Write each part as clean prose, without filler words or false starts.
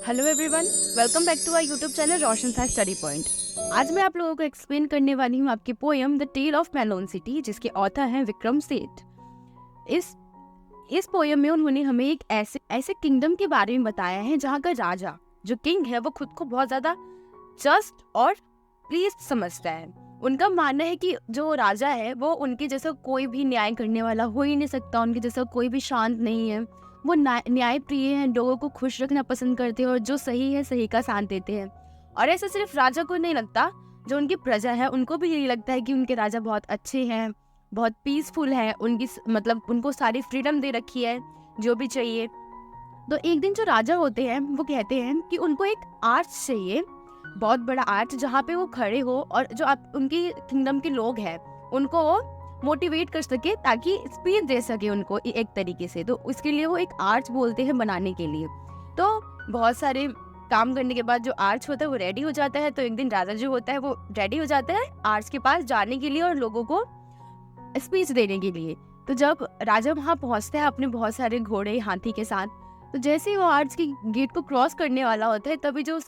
Hello everyone, welcome back to our YouTube channel Roshan था study point. आज मैं आप लोगों को एक्सप्लेन करने वाली हूँ आपकी poem the tale of melon city, जिसके ऑथर हैं विक्रम सेठ। इस पोएम में उन्होंने हमें एक ऐसे किंगडम के बारे में बताया है जहाँ का राजा जो किंग है वो खुद को बहुत ज्यादा जस्ट और प्लीज्ड समझता है। उनका मानना है कि जो राजा है वो उनके जैसा कोई भी न्याय करने वाला हो ही नहीं सकता, उनके जैसा कोई भी शांत नहीं है। वो न्याय प्रिय हैं, लोगों को खुश रखना पसंद करते हैं और जो सही है सही का साथ देते हैं। और ऐसा सिर्फ राजा को नहीं लगता, जो उनकी प्रजा है उनको भी यही लगता है कि उनके राजा बहुत अच्छे हैं, बहुत पीसफुल है, उनको सारी फ्रीडम दे रखी है जो भी चाहिए। तो एक दिन जो राजा होते हैं वो कहते हैं कि उनको एक आर्च चाहिए, बहुत बड़ा आर्च, जहाँ पे वो खड़े हो और जो उनकी किंगडम के लोग हैं उनको वो मोटिवेट कर सके ताकि स्पीच दे सके उनको एक तरीके से। तो उसके लिए वो एक आर्च बोलते हैं बनाने के लिए। तो बहुत सारे काम करने के बाद जो आर्च होता है वो रेडी हो जाता है। तो एक दिन राजा जो होता है वो रेडी हो जाता है आर्च के पास जाने के लिए और लोगों को स्पीच देने के लिए। तो जब राजा वहाँ पहुँचता है अपने बहुत सारे घोड़े हाथी के साथ, तो जैसे ही वो आर्च की गेट को क्रॉस करने वाला होता है तभी जो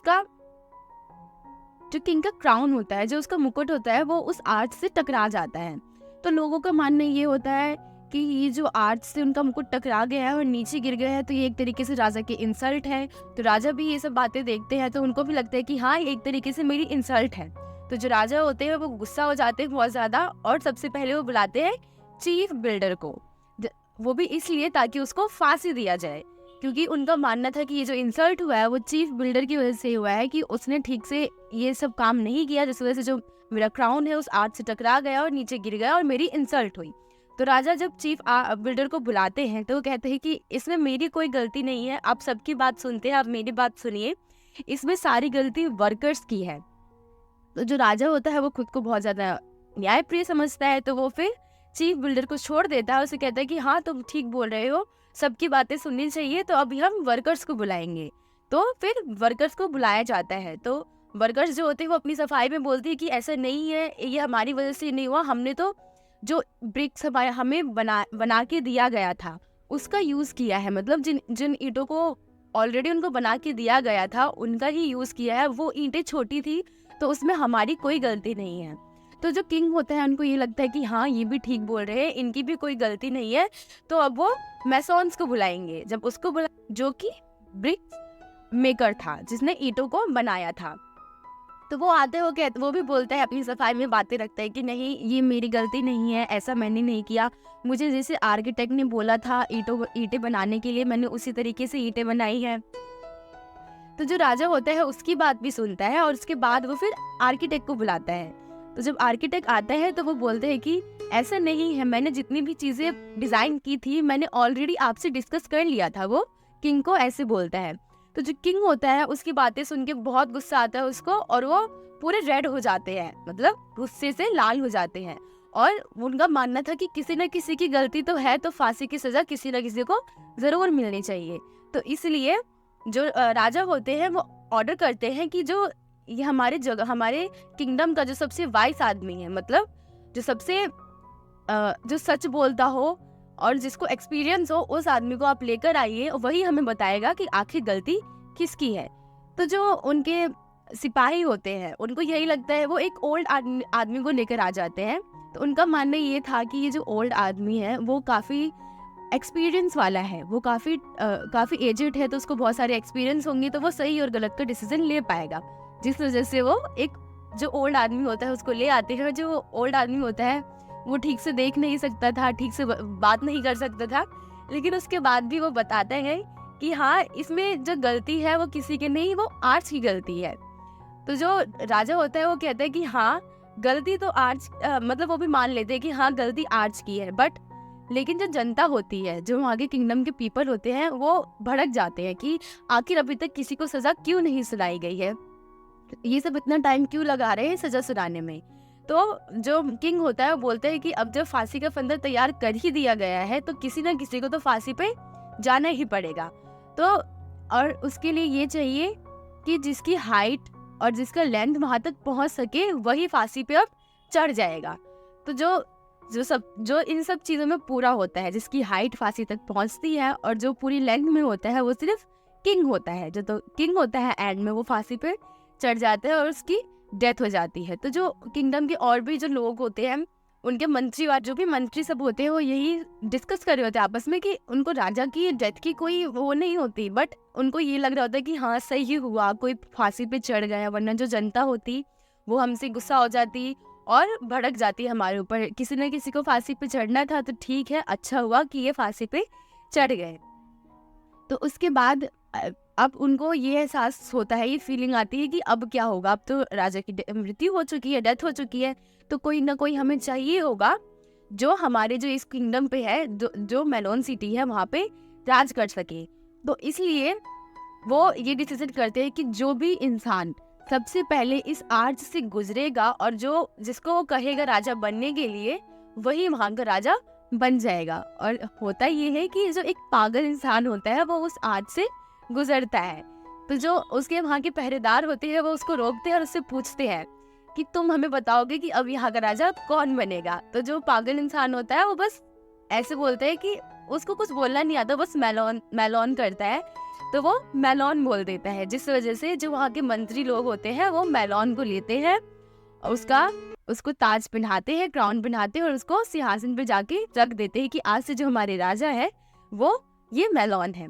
किंग का क्राउन होता है, जो उसका मुकुट होता है, वो उस आर्च से टकरा जाता है। तो लोगों का मानना ये होता है कि ये जो आर्च से उनका मुकुट टकरा गया है और नीचे गिर गया है तो ये एक तरीके से राजा की इंसल्ट है। तो राजा भी ये सब बातें देखते हैं तो उनको भी लगता है कि हाँ, ये एक तरीके से मेरी इंसल्ट है। तो जो राजा होते हैं वो गुस्सा हो जाते हैं बहुत ज्यादा और सबसे पहले वो बुलाते हैं चीफ बिल्डर को। वो भी इसलिए ताकि उसको फांसी दिया जाए, क्योंकि उनका मानना था कि ये जो इंसल्ट हुआ है वो चीफ बिल्डर की वजह से हुआ है कि उसने ठीक से ये सब काम नहीं किया, जिस वजह से जो मेरा क्राउन है उस आर्च से टकरा गया और नीचे गिर गया और मेरी इंसल्ट हुई। तो राजा जब चीफ बिल्डर को बुलाते हैं तो वो कहते हैं कि इसमें मेरी कोई गलती नहीं है, आप सबकी बात सुनते हैं, आप मेरी बात सुनिए, इसमें सारी गलती वर्कर्स की है। तो जो राजा होता है वो खुद को बहुत ज्यादा न्यायप्रिय समझता है, तो वो फिर चीफ बिल्डर को छोड़ देता है। उसे कहता है कि हाँ, तुम ठीक बोल रहे हो, सबकी बातें सुननी चाहिए, तो अभी हम वर्कर्स को बुलाएंगे। तो फिर वर्कर्स को बुलाया जाता है। तो वर्कर्स जो होते हैं वो अपनी सफाई में बोलती है कि ऐसा नहीं है, ये हमारी वजह से नहीं हुआ, हमने तो जो ब्रिक्स हमें बना के दिया गया था उसका यूज किया है, मतलब जिन जिन ईंटों को ऑलरेडी उनको बना के दिया गया था उनका ही यूज किया है। वो ईंटें छोटी थी तो उसमें हमारी कोई गलती नहीं है। तो जो किंग होता है उनको ये लगता है कि हाँ, ये भी ठीक बोल रहे हैं, इनकी भी कोई गलती नहीं है। तो अब वो मैसॉन्स को बुलाएंगे। जब उसको जो कि ब्रिक मेकर था, जिसने ईंटों को बनाया था, तो वो आते हो के वो भी बोलता है, अपनी सफाई में बातें रखता है कि नहीं, ये मेरी गलती नहीं है, ऐसा मैंने नहीं किया, मुझे जैसे आर्किटेक्ट ने बोला था ईंटें बनाने के लिए, मैंने उसी तरीके से ईंटें बनाई है। तो जो राजा होता है उसकी बात भी सुनता है और उसके बाद वो फिर आर्किटेक्ट को बुलाता है। तो जब आर्किटेक्ट आता है तो वो बोलते हैं कि ऐसा नहीं है, मैंने जितनी भी चीजें डिजाइन की थी मैंने ऑलरेडी आपसे डिस्कस कर लिया था। वो किंग को ऐसे बोलता है। तो जो किंग होता है उसकी बातें सुन के बहुत गुस्सा आता है उसको और वो पूरे रेड हो जाते हैं, मतलब गुस्से से लाल हो जाते हैं। और उनका मानना था कि किसी न किसी की गलती तो है, तो फांसी की सजा किसी न किसी को जरूर मिलनी चाहिए। तो इसलिए जो राजा होते हैं वो ऑर्डर करते हैं कि जो ये हमारे किंगडम का जो सबसे वाइस आदमी है, मतलब जो सबसे जो सच बोलता हो और जिसको एक्सपीरियंस हो, उस आदमी को आप लेकर आइए, वही हमें बताएगा कि आखिर गलती किसकी है। तो जो उनके सिपाही होते हैं उनको यही लगता है, वो एक ओल्ड आदमी को लेकर आ जाते हैं। तो उनका मानना ये था कि ये जो ओल्ड आदमी है वो काफ़ी एक्सपीरियंस वाला है, वो काफ़ी एजेड है, तो उसको बहुत सारे एक्सपीरियंस होंगे, तो वो सही और गलत का डिसीजन ले पाएगा। जिस वजह से वो एक जो ओल्ड आदमी होता है उसको ले आते हैं। जो ओल्ड आदमी होता है वो ठीक से देख नहीं सकता था, ठीक से बात नहीं कर सकता था, लेकिन उसके बाद भी वो बताता है कि हाँ, इसमें जो गलती है वो किसी की नहीं, वो आर्च की गलती है। तो जो राजा होता है वो कहता है कि हाँ, गलती तो आर्च मतलब वो भी मान लेते हैं कि हाँ, गलती आर्च की है, बट लेकिन जो जनता होती है, जो वहाँ के किंगडम के पीपल होते हैं, वो भड़क जाते हैं कि आखिर अभी तक किसी को सजा क्यों नहीं सुनाई गई है, ये सब इतना टाइम क्यों लगा रहे हैं सजा सुनाने में। तो जो किंग होता है वो बोलता है कि अब जब फांसी का फंदा तैयार कर ही दिया गया है तो किसी ना किसी को तो फांसी पे जाना ही पड़ेगा। तो और उसके लिए ये चाहिए कि जिसकी हाइट और जिसका लेंथ वहां तक पहुंच सके वही फांसी पे अब चढ़ जाएगा। तो जो इन सब चीजों में पूरा होता है, जिसकी हाइट फांसी तक पहुंचती है और जो पूरी लेंथ में होता है, वो सिर्फ किंग होता है, जो तो किंग होता है एंड में वो फांसी पे चढ़ जाता है और उसकी डेथ हो जाती है। तो जो किंगडम के और भी जो लोग होते हैं, उनके मंत्री और जो भी मंत्री सब होते हैं, वो यही डिस्कस कर रहे होते हैं आपस में कि उनको राजा की डेथ की कोई वो नहीं होती, बट उनको ये लग रहा होता है कि हाँ सही हुआ, कोई फांसी पे चढ़ गया, वरना जो जनता होती वो हमसे गुस्सा हो जाती और भड़क जाती है हमारे ऊपर। किसी न किसी को फांसी पे चढ़ना था तो ठीक है, अच्छा हुआ कि ये फांसी पे चढ़ गए। तो उसके बाद अब उनको ये एहसास होता है, ये फीलिंग आती है कि अब क्या होगा, अब तो राजा की मृत्यु हो चुकी है, डेथ हो चुकी है, तो कोई ना कोई हमें चाहिए होगा जो हमारे जो इस किंगडम पे है, जो मेलोन सिटी है वहाँ पे राज कर सके। तो इसलिए वो ये डिसीजन करते हैं कि जो भी इंसान सबसे पहले इस आर्च से गुजरेगा और जो जिसको वो कहेगा राजा बनने के लिए, वही वहाँ का राजा बन जाएगा। और होता ये है कि जो एक पागल इंसान होता है वो उस आर्च से गुजरता है, तो जो उसके वहाँ के पहरेदार होते हैं वो उसको रोकते हैं और उससे पूछते हैं कि तुम हमें बताओगे कि अब यहाँ का राजा कौन बनेगा। तो जो पागल इंसान होता है वो बस ऐसे बोलता है कि उसको कुछ बोलना नहीं आता, बस मेलोन मेलोन करता है, तो वो मेलोन बोल देता है, जिस वजह से जो वहाँ के मंत्री लोग होते हैं वो मेलोन को लेते हैं और उसको ताज पहनाते हैं, क्राउन पहनाते हैं और उसको सिंहासन पे जाके रख देते हैं कि आज से जो हमारे राजा है वो ये मेलोन है।